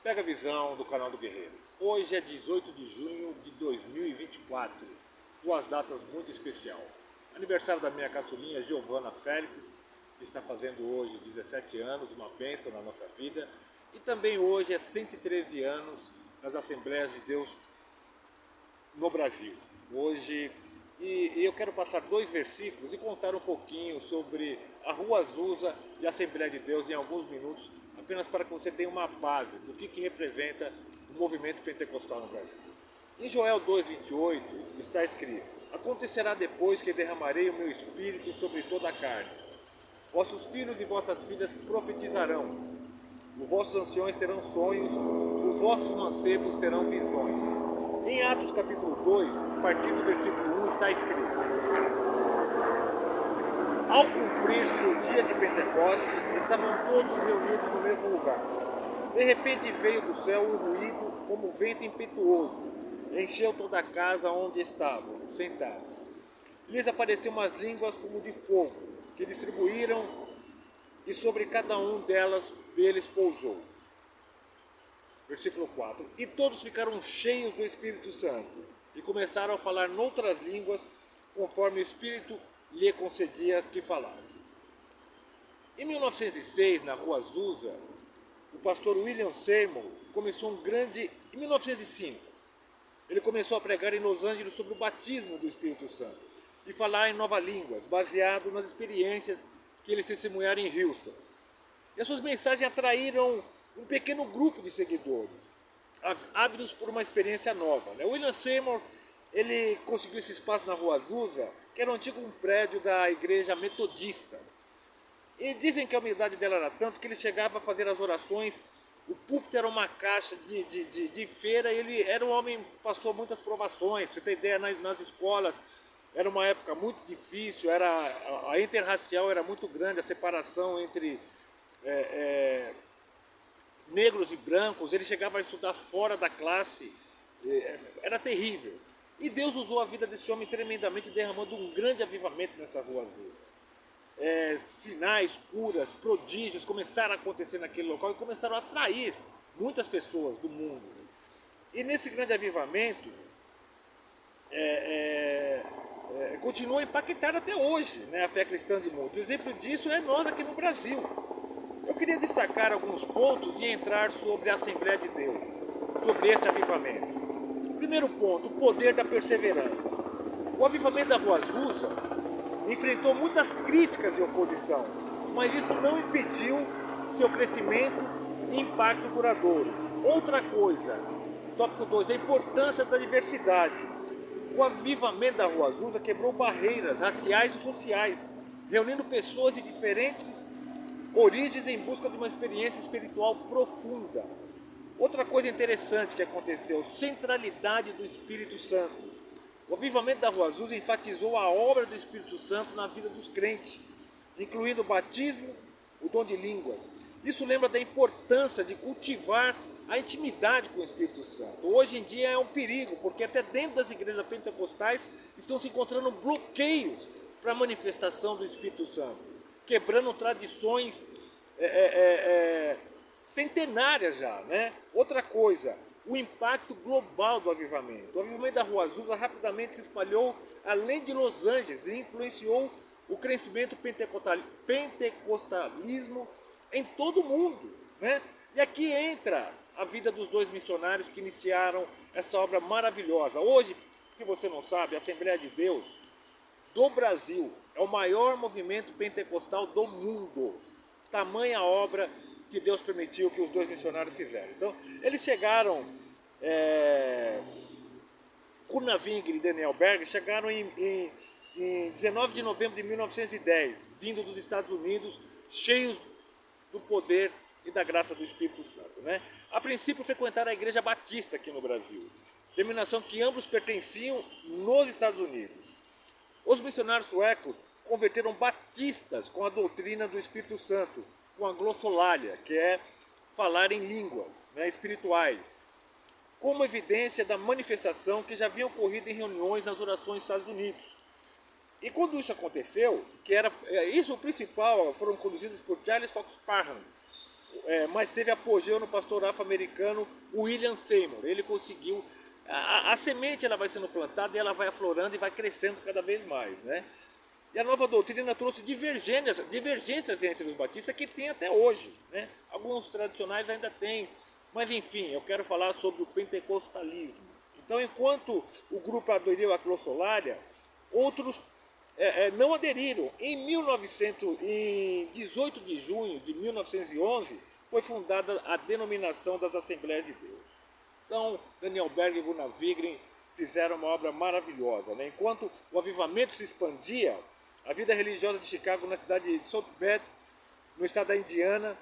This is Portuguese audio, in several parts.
Pega a visão do canal do Guerreiro. Hoje é 18 de junho de 2024, duas datas muito especiais. Aniversário da minha caçulinha Giovana Félix, que está fazendo hoje 17 anos, uma bênção na nossa vida. E também hoje é 113 anos das Assembleias de Deus no Brasil. Hoje, e eu quero passar dois versículos e contar um pouquinho sobre a Rua Azusa e a Assembleia de Deus em alguns minutos, apenas para que você tenha uma base do que representa o movimento pentecostal no Brasil. Em Joel 2,28 está escrito: acontecerá depois que derramarei o meu espírito sobre toda a carne. Vossos filhos e vossas filhas profetizarão, os vossos anciões terão sonhos, os vossos mancebos terão visões. Em Atos capítulo 2, a partir do versículo 1, está escrito: ao cumprir-se o dia de Pentecostes, estavam todos reunidos no mesmo lugar. De repente veio do céu um ruído como vento impetuoso, encheu toda a casa onde estavam sentados. Lhes apareceu umas línguas como de fogo, que distribuíram, e sobre cada um deles pousou. Versículo 4. E todos ficaram cheios do Espírito Santo e começaram a falar noutras línguas, conforme o Espírito lhe concedia que falasse. Em 1906, na Rua Azusa, o pastor William Seymour começou um grande... Em 1905, ele começou a pregar em Los Angeles sobre o batismo do Espírito Santo e falar em novas línguas, baseado nas experiências que ele testemunhara em Houston. E as suas mensagens atraíram um pequeno grupo de seguidores, ávidos por uma experiência nova. William Seymour, ele conseguiu esse espaço na Rua Azusa, que era um antigo prédio da igreja metodista. E dizem que a humildade dela era tanto que ele chegava a fazer as orações, o púlpito era uma caixa de feira, e ele era um homem que passou muitas provações. Pra você ter ideia, nas escolas era uma época muito difícil, a interracial era muito grande, a separação entre negros e brancos, ele chegava a estudar fora da classe, era terrível. E Deus usou a vida desse homem tremendamente, derramando um grande avivamento nessa Rua Azul. Sinais, curas, prodígios começaram a acontecer naquele local e começaram a atrair muitas pessoas do mundo. E nesse grande avivamento, continua a impactar até hoje, né, a fé cristã de muitos. O exemplo disso é nós aqui no Brasil. Eu queria destacar alguns pontos e entrar sobre a Assembleia de Deus, sobre esse avivamento. Primeiro ponto, o poder da perseverança. O avivamento da Rua Azusa enfrentou muitas críticas e oposição, mas isso não impediu seu crescimento e impacto duradouro. Outra coisa, tópico 2, a importância da diversidade. O avivamento da Rua Azusa quebrou barreiras raciais e sociais, reunindo pessoas de diferentes origens em busca de uma experiência espiritual profunda. Outra coisa interessante que aconteceu, centralidade do Espírito Santo. O avivamento da Rua Azusa enfatizou a obra do Espírito Santo na vida dos crentes, incluindo o batismo, o dom de línguas. Isso lembra da importância de cultivar a intimidade com o Espírito Santo. Hoje em dia é um perigo, porque até dentro das igrejas pentecostais estão se encontrando bloqueios para a manifestação do Espírito Santo, quebrando tradições centenárias já, né? Outra coisa, o impacto global do avivamento. O avivamento da Rua Azusa rapidamente se espalhou além de Los Angeles e influenciou o crescimento pentecostalismo em todo o mundo, né? E aqui entra a vida dos dois missionários que iniciaram essa obra maravilhosa. Hoje, se você não sabe, a Assembleia de Deus do Brasil é o maior movimento pentecostal do mundo. Tamanha obra que Deus permitiu que os dois missionários fizeram. Então, eles chegaram, Kurnaving e Daniel Berg chegaram em 19 de novembro de 1910, vindo dos Estados Unidos, cheios do poder e da graça do Espírito Santo, né? A princípio frequentaram a Igreja Batista aqui no Brasil, denominação que ambos pertenciam nos Estados Unidos. Os missionários suecos converteram batistas com a doutrina do Espírito Santo, com a glossolalia, que é falar em línguas, né, espirituais, como evidência da manifestação que já havia ocorrido em reuniões nas orações dos Estados Unidos. E quando isso aconteceu, que era isso o principal, foram conduzidos por Charles Fox Parham, mas teve apogeu no pastor afro-americano William Seymour. Ele conseguiu, a semente ela vai sendo plantada e ela vai aflorando e vai crescendo cada vez mais, né? E a nova doutrina trouxe divergências entre os batistas que tem até hoje, né? Alguns tradicionais ainda têm, mas enfim, eu quero falar sobre o pentecostalismo. Então, enquanto o grupo aderiu à Glossolária, outros não aderiram. Em 18 de junho de 1911, foi fundada a denominação das Assembleias de Deus. Então, Daniel Berg e Gunnar Wigren fizeram uma obra maravilhosa, né? Enquanto o avivamento se expandia, a vida religiosa de Chicago, na cidade de South Bend, no estado da Indiana,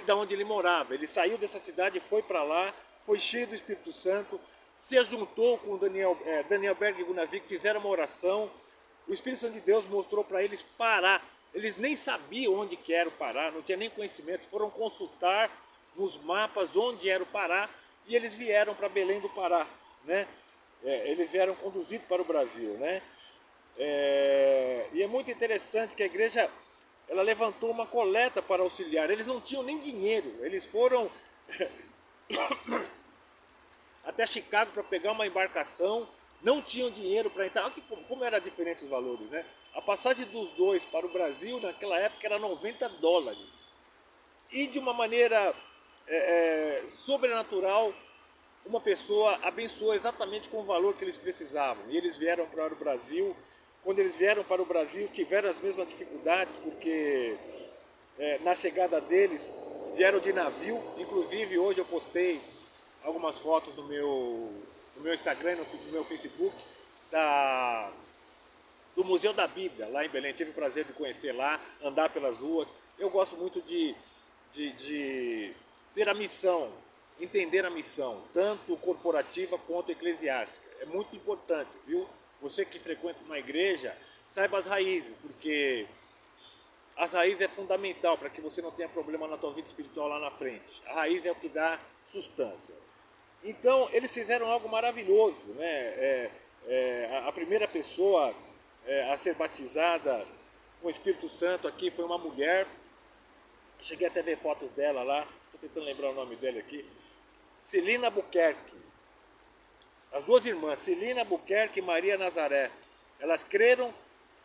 da onde ele morava. Ele saiu dessa cidade e foi para lá, foi cheio do Espírito Santo, se juntou com Daniel Berg e Gunnar Wigren, fizeram uma oração. O Espírito Santo de Deus mostrou para eles parar. Eles nem sabiam onde que era o Pará, não tinha nem conhecimento. Foram consultar nos mapas onde era o Pará e eles vieram para Belém do Pará, né? Eles vieram conduzidos para o Brasil, né? E é muito interessante que a igreja ela levantou uma coleta para auxiliar. Eles não tinham nem dinheiro, eles foram até Chicago para pegar uma embarcação, não tinham dinheiro para entrar. Olha como era diferente os valores, né? A passagem dos dois para o Brasil naquela época era $90. E de uma maneira sobrenatural, uma pessoa abençoou exatamente com o valor que eles precisavam. E eles vieram para o Brasil. Quando eles vieram para o Brasil, tiveram as mesmas dificuldades, porque na chegada deles, vieram de navio. Inclusive, hoje eu postei algumas fotos no meu Instagram, no meu Facebook, do Museu da Bíblia, lá em Belém. Tive o prazer de conhecer lá, andar pelas ruas. Eu gosto muito de ter a missão, entender a missão, tanto corporativa quanto eclesiástica. É muito importante, viu? Você que frequenta uma igreja, saiba as raízes, porque as raízes é fundamental para que você não tenha problema na tua vida espiritual lá na frente. A raiz é o que dá sustância. Então, eles fizeram algo maravilhoso, né? A primeira pessoa a ser batizada com o Espírito Santo aqui foi uma mulher. Cheguei até a ver fotos dela lá, estou tentando lembrar o nome dela aqui. Celina Albuquerque. As duas irmãs, Celina Albuquerque e Maria Nazaré. Elas creram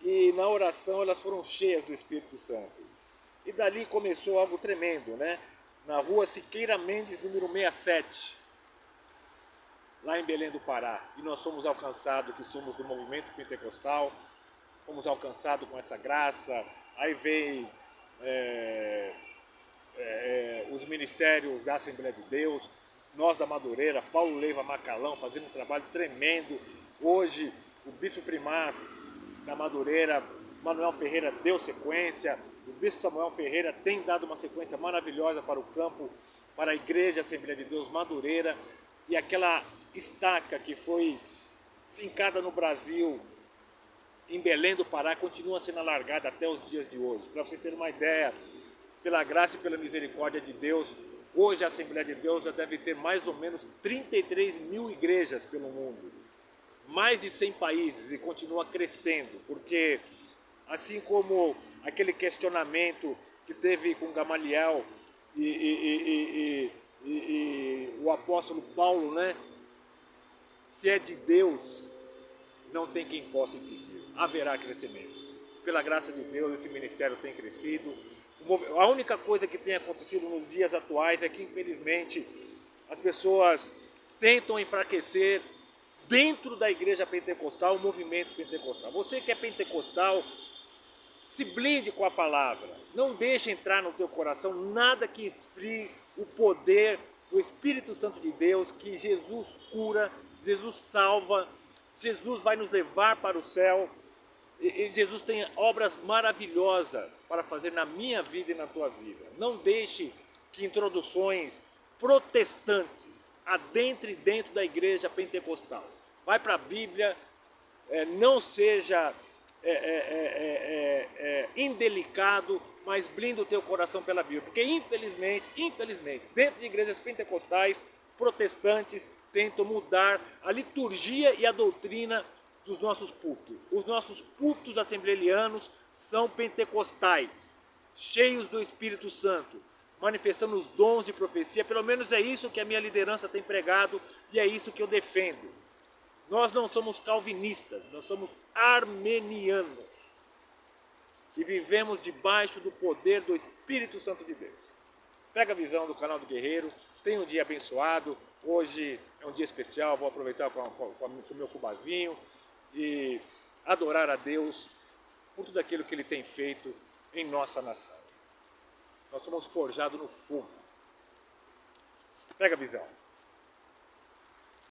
e na oração elas foram cheias do Espírito Santo. E dali começou algo tremendo, né? Na rua Siqueira Mendes, número 67, lá em Belém do Pará. E nós somos alcançados, que somos do movimento pentecostal, fomos alcançados com essa graça. Aí veio os ministérios da Assembleia de Deus, nós da Madureira, Paulo Leiva Macalão, fazendo um trabalho tremendo. Hoje, o bispo primaz da Madureira, Manuel Ferreira, deu sequência. O bispo Samuel Ferreira tem dado uma sequência maravilhosa para o campo, para a Igreja Assembleia de Deus Madureira. E aquela estaca que foi fincada no Brasil, em Belém do Pará, continua sendo alargada até os dias de hoje. Para vocês terem uma ideia, pela graça e pela misericórdia de Deus, hoje a Assembleia de Deus já deve ter mais ou menos 33 mil igrejas pelo mundo. Mais de 100 países e continua crescendo, porque assim como aquele questionamento que teve com Gamaliel e o apóstolo Paulo, né? Se é de Deus, não tem quem possa impedir. Haverá crescimento. Pela graça de Deus, esse ministério tem crescido. A única coisa que tem acontecido nos dias atuais é que, infelizmente, as pessoas tentam enfraquecer dentro da igreja pentecostal, o movimento pentecostal. Você que é pentecostal, se blinde com a palavra. Não deixe entrar no teu coração nada que esfrie o poder do Espírito Santo de Deus, que Jesus cura, Jesus salva, Jesus vai nos levar para o céu. E Jesus tem obras maravilhosas para fazer na minha vida e na tua vida. Não deixe que introduções protestantes adentre dentro da igreja pentecostal. Vai para a Bíblia, não seja indelicado, mas blinda o teu coração pela Bíblia. Porque infelizmente, dentro de igrejas pentecostais, protestantes tentam mudar a liturgia e a doutrina dos nossos púlpitos. Os nossos púlpitos assembleianos são pentecostais. cheios do Espírito Santo, manifestando os dons de profecia. Pelo menos é isso que a minha liderança tem pregado e é isso que eu defendo. Nós não somos calvinistas, nós somos armenianos e vivemos debaixo do poder do Espírito Santo de Deus. Pega a visão do canal do Guerreiro, tenha um dia abençoado. Hoje é um dia especial, vou aproveitar com o meu fubazinho e adorar a Deus por tudo aquilo que Ele tem feito em nossa nação. Nós somos forjados no fogo. Pega a visão.